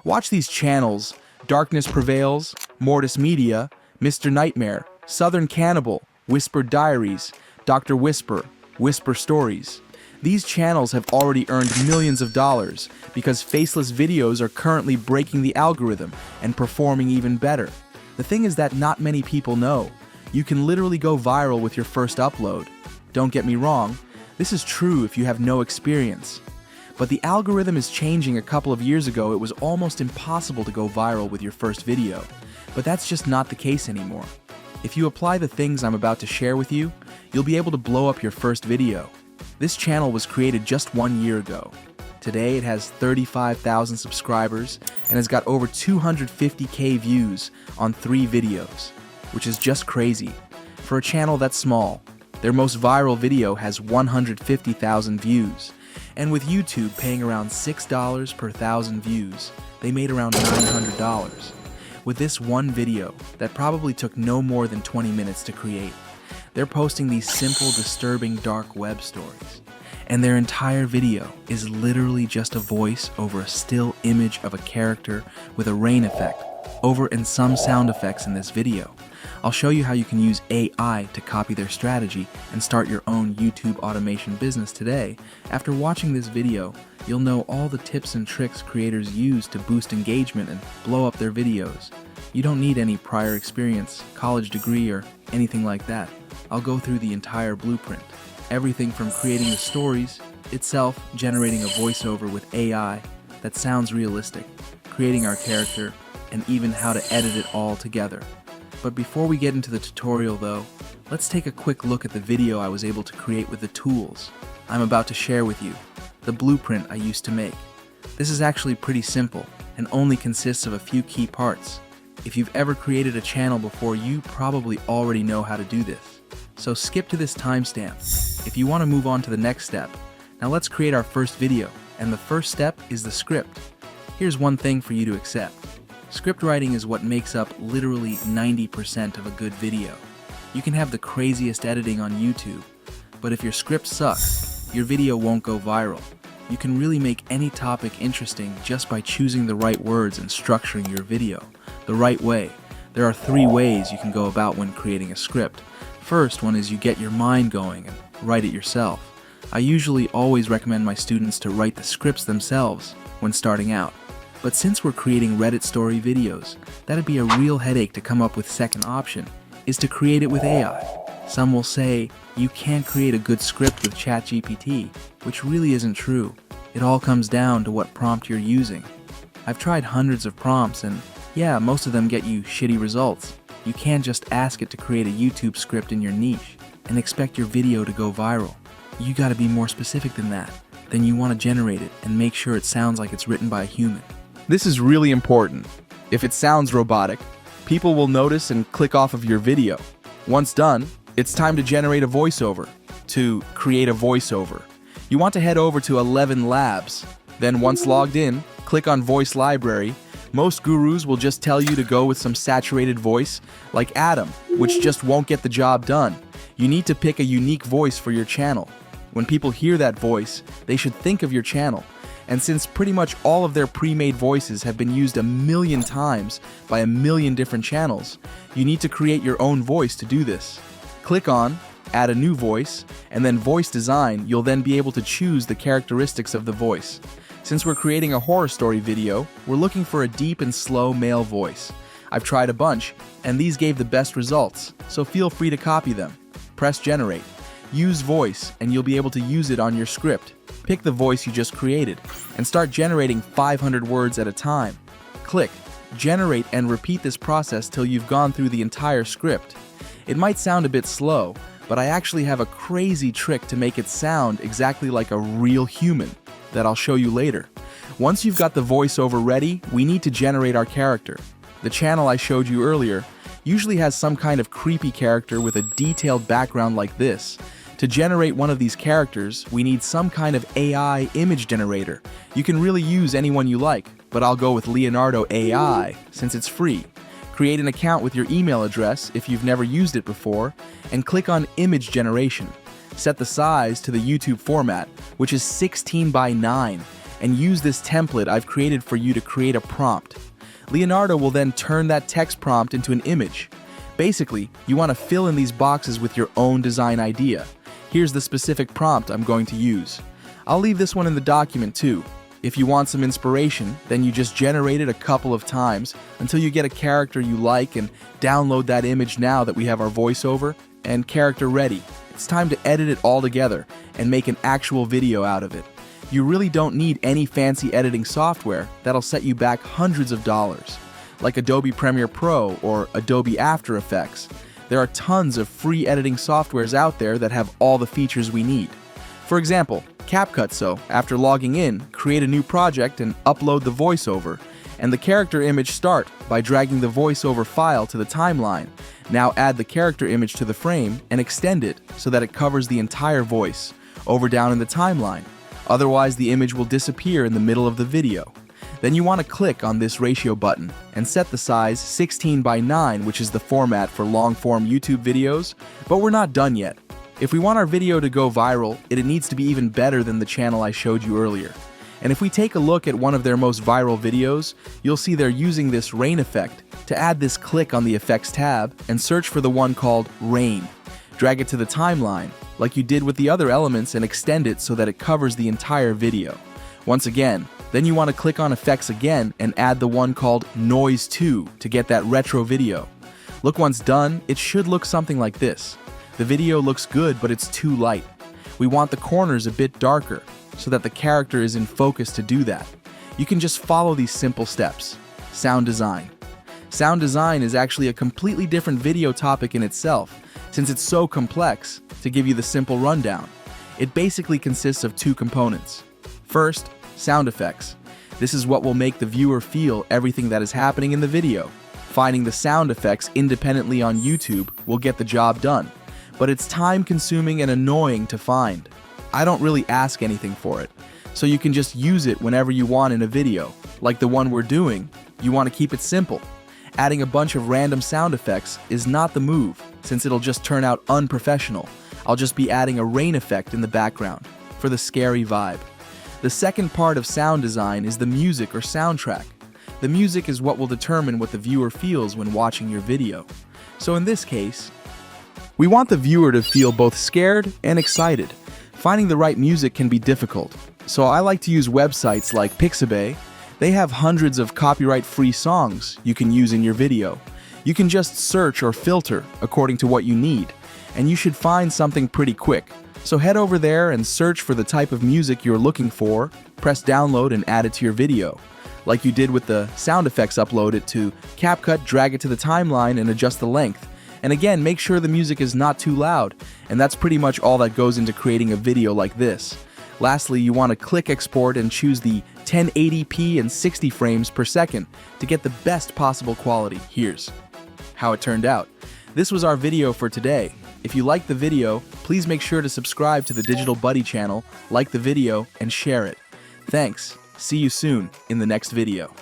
Watch these channels: Darkness Prevails, Mortis Media, Mr. Nightmare, Southern Cannibal, Whispered Diaries, Dr. Whisper, Whisper Stories. These channels have already earned millions of dollars because faceless videos are currently breaking the algorithm and performing even better. The thing is that not many people know. You can literally go viral with your first upload. Don't get me wrong, this is true if you have no experience. But the algorithm is changing. A couple of years ago, it was almost impossible to go viral with your first video. But that's just not the case anymore. If you apply the things I'm about to share with you, you'll be able to blow up your first video. This channel was created just 1 year ago. Today it has 35,000 subscribers and has got over 250k views on 3 videos, which is just crazy. For a channel that's small, their most viral video has 150,000 views. And with YouTube paying around $6 per 1,000 views, they made around $900. With this one video that probably took no more than 20 minutes to create, they're posting these simple, disturbing dark web stories. And their entire video is literally just a voice over a still image of a character with a rain effect over and some sound effects in this video. I'll show you how you can use AI to copy their strategy and start your own YouTube automation business today. After watching this video, you'll know all the tips and tricks creators use to boost engagement and blow up their videos. You don't need any prior experience, college degree, or anything like that. I'll go through the entire blueprint. Everything from creating the stories itself, generating a voiceover with AI that sounds realistic, creating our character, and even how to edit it all together. But before we get into the tutorial though, let's take a quick look at the video I was able to create with the tools I'm about to share with you, the blueprint I used to make. This is actually pretty simple and only consists of a few key parts. If you've ever created a channel before, you probably already know how to do this. So skip to this timestamp if you want to move on to the next step. Now let's create our first video, and the first step is the script. Here's one thing for you to accept. Script writing is what makes up literally 90% of a good video. You can have the craziest editing on YouTube, but if your script sucks, your video won't go viral. You can really make any topic interesting just by choosing the right words and structuring your video the right way. There are 3 ways you can go about when creating a script. First one is you get your mind going and write it yourself. I usually always recommend my students to write the scripts themselves when starting out. But since we're creating Reddit story videos, that'd be a real headache to come up with. Second option is to create it with AI. Some will say you can't create a good script with ChatGPT, which really isn't true. It all comes down to what prompt you're using. I've tried hundreds of prompts and yeah, most of them get you shitty results. You can't just ask it to create a YouTube script in your niche and expect your video to go viral. You gotta be more specific than that. Then you want to generate it and make sure it sounds like it's written by a human. This is really important. If it sounds robotic, people will notice and click off of your video. Once done, it's time to generate a voiceover. To create a voiceover, you want to head over to 11 Labs. Then once logged in, click on Voice Library. Most gurus will just tell you to go with some saturated voice, like Adam, which just won't get the job done. You need to pick a unique voice for your channel. When people hear that voice, they should think of your channel. And since pretty much all of their pre-made voices have been used 1,000,000 times by 1,000,000 different channels, you need to create your own voice to do this. Click on Add a New Voice, and then Voice Design. You'll then be able to choose the characteristics of the voice. Since we're creating a horror story video, we're looking for a deep and slow male voice. I've tried a bunch, and these gave the best results, so feel free to copy them. Press Generate. Use Voice, and you'll be able to use it on your script. Pick the voice you just created, and start generating 500 words at a time. Click Generate and repeat this process till you've gone through the entire script. It might sound a bit slow, but I actually have a crazy trick to make it sound exactly like a real human that I'll show you later. Once you've got the voiceover ready, we need to generate our character. The channel I showed you earlier usually has some kind of creepy character with a detailed background like this. To generate one of these characters, we need some kind of AI image generator. You can really use anyone you like, but I'll go with Leonardo AI since it's free. Create an account with your email address if you've never used it before, and click on Image Generation. Set the size to the YouTube format, which is 16:9, and use this template I've created for you to create a prompt. Leonardo will then turn that text prompt into an image. Basically, you want to fill in these boxes with your own design idea. Here's the specific prompt I'm going to use. I'll leave this one in the document too. If you want some inspiration, then you just generate it a couple of times until you get a character you like and download that image now that we have our voiceover and character ready. It's time to edit it all together and make an actual video out of it. You really don't need any fancy editing software that'll set you back hundreds of dollars, like Adobe Premiere Pro or Adobe After Effects. There are tons of free editing softwares out there that have all the features we need. For example, CapCut. So, after logging in, create a new project and upload the voiceover, and the character image start by dragging the voiceover file to the timeline. Now add the character image to the frame and extend it so that it covers the entire voice, over down in the timeline. Otherwise, the image will disappear in the middle of the video. Then you want to click on this ratio button and set the size 16:9, which is the format for long-form YouTube videos, but we're not done yet. If we want our video to go viral, it needs to be even better than the channel I showed you earlier. And if we take a look at one of their most viral videos, you'll see they're using this rain effect. To add this, click on the Effects tab and search for the one called Rain. Drag it to the timeline, like you did with the other elements, and extend it so that it covers the entire video. Once again, then you want to click on Effects again and add the one called Noise 2 to get that retro video. Look, once done, it should look something like this. The video looks good, but it's too light. We want the corners a bit darker so that the character is in focus to do that. You can just follow these simple steps. Sound design. Sound design is actually a completely different video topic in itself, since it's so complex. To give you the simple rundown, it basically consists of two components. First, sound effects. This is what will make the viewer feel everything that is happening in the video. Finding the sound effects independently on YouTube will get the job done, but it's time-consuming and annoying to find. I don't really ask anything for it, so you can just use it whenever you want in a video. Like the one we're doing, you want to keep it simple. Adding a bunch of random sound effects is not the move, since it'll just turn out unprofessional. I'll just be adding a rain effect in the background for the scary vibe. The second part of sound design is the music or soundtrack. The music is what will determine what the viewer feels when watching your video. So in this case, we want the viewer to feel both scared and excited. Finding the right music can be difficult, so I like to use websites like Pixabay. They have hundreds of copyright-free songs you can use in your video. You can just search or filter according to what you need, and you should find something pretty quick. So head over there and search for the type of music you're looking for, press download and add it to your video. Like you did with the sound effects, upload it to CapCut, drag it to the timeline and adjust the length. And again, make sure the music is not too loud, and that's pretty much all that goes into creating a video like this. Lastly, you want to click export and choose the 1080p and 60 frames per second to get the best possible quality. Here's how it turned out. This was our video for today. If you liked the video, please make sure to subscribe to the Digital Buddy channel, like the video, and share it. Thanks. See you soon in the next video.